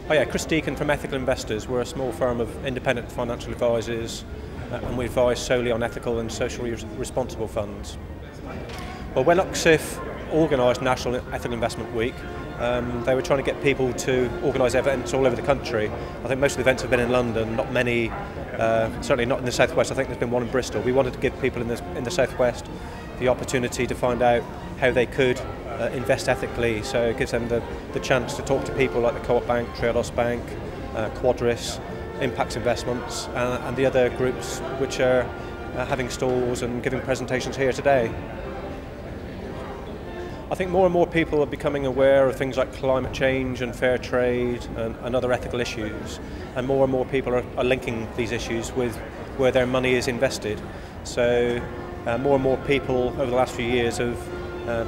Oh yeah, Chris Deacon from Ethical Investors. We're a small firm of independent financial advisors and we advise solely on ethical and socially responsible funds. Well, when UCSIF organised National Ethical Investment Week, they were trying to get people to organise events all over the country. I think most of the events have been in London, not many, certainly not in the Southwest. I think there's been one in Bristol. We wanted to give people in the Southwest the opportunity to find out how they could invest ethically, so it gives them the chance to talk to people like the Co-op Bank, Triodos Bank, Quadris, Impacts Investments and the other groups which are having stalls and giving presentations here today. I think more and more people are becoming aware of things like climate change and fair trade and other ethical issues, and more people are linking these issues with where their money is invested. So more and more people over the last few years have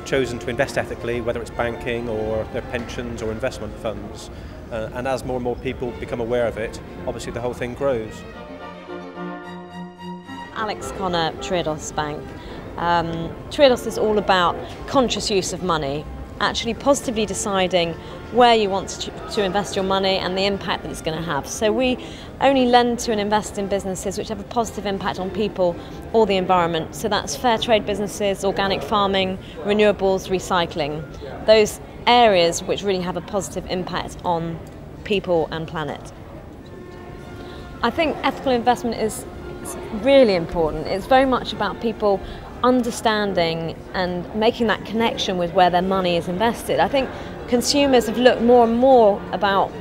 chosen to invest ethically, whether it's banking or their pensions or investment funds. And as more and more people become aware of it, obviously the whole thing grows. Alex Connor, Triodos Bank. Triodos is all about conscious use of money, actually positively deciding where you want to invest your money and the impact that it's going to have. So we only lend to and invest in businesses which have a positive impact on people or the environment. So that's fair trade businesses, organic farming, renewables, recycling. Those areas which really have a positive impact on people and planet. I think ethical investment is really important. It's very much about people understanding and making that connection with where their money is invested. I think consumers have looked more and more about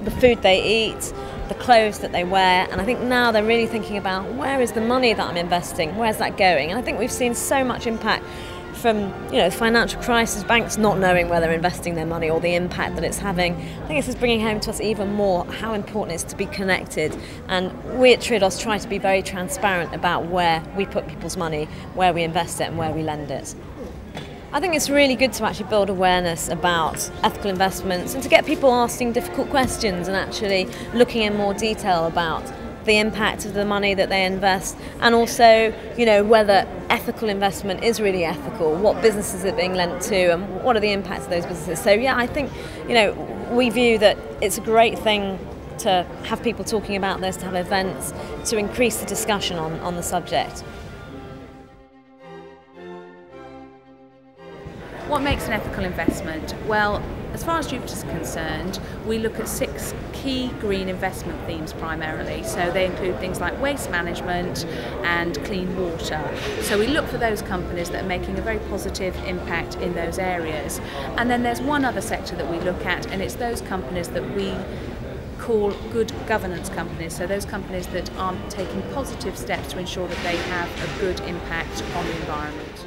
the food they eat, the clothes that they wear, and I think now they're really thinking about where is the money that I'm investing, where's that going? And I think we've seen so much impact from the financial crisis, banks not knowing where they're investing their money or the impact that it's having. I think this is bringing home to us even more how important it is to be connected, and we at Triodos try to be very transparent about where we put people's money, where we invest it and where we lend it. I think it's really good to actually build awareness about ethical investments and to get people asking difficult questions and actually looking in more detail about the impact of the money that they invest, and also, whether ethical investment is really ethical, what businesses are being lent to, and what are the impacts of those businesses. So yeah, I think, we view that it's a great thing to have people talking about this, to have events, to increase the discussion on the subject. What makes an ethical investment? Well, as far as Jupiter's concerned, we look at 6 key green investment themes primarily. So they include things like waste management and clean water. So we look for those companies that are making a very positive impact in those areas. And then there's one other sector that we look at, and it's those companies that we call good governance companies. So those companies that are taking positive steps to ensure that they have a good impact on the environment.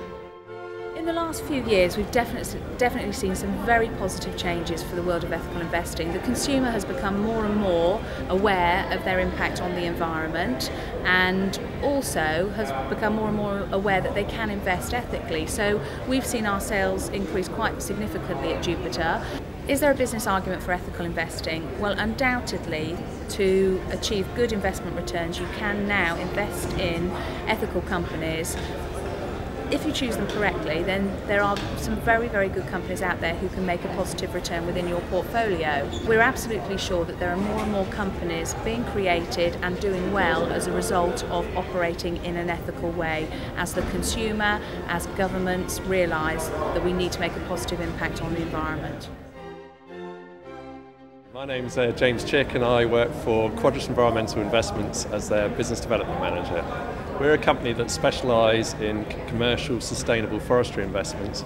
In the last few years, we've definitely seen some very positive changes for the world of ethical investing. The consumer has become more and more aware of their impact on the environment, and also has become more and more aware that they can invest ethically. So we've seen our sales increase quite significantly at Jupiter. Is there a business argument for ethical investing? Well, undoubtedly, to achieve good investment returns, you can now invest in ethical companies. If you choose them correctly, then there are some very, very good companies out there who can make a positive return within your portfolio. We're absolutely sure that there are more and more companies being created and doing well as a result of operating in an ethical way, as the consumer, as governments realise that we need to make a positive impact on the environment. My name's James Chick, and I work for Quadris Environmental Investments as their business development manager. We're a company that specialises in commercial sustainable forestry investments,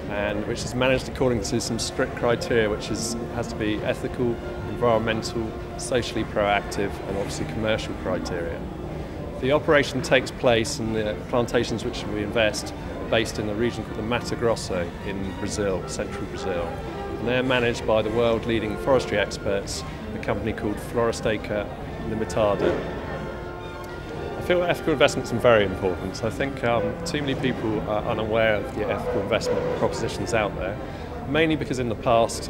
and which is managed according to some strict criteria, which has to be ethical, environmental, socially proactive, and obviously commercial criteria. The operation takes place in the plantations which we invest, based in a region called the Mato Grosso in Brazil, central Brazil. And they're managed by the world-leading forestry experts, a company called Floresteca Limitada. I feel ethical investments are very important. I think too many people are unaware of the ethical investment propositions out there. mainly because in the past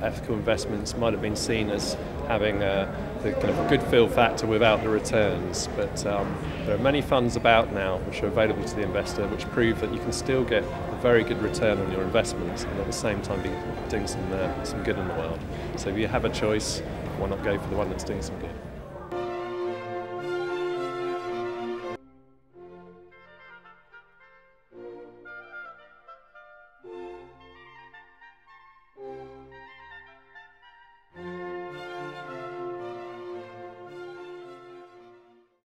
ethical investments might have been seen as having the kind of good feel factor without the returns, but there are many funds about now which are available to the investor which prove that you can still get a very good return on your investments and at the same time be doing some good in the world. So if you have a choice, why not go for the one that's doing some good?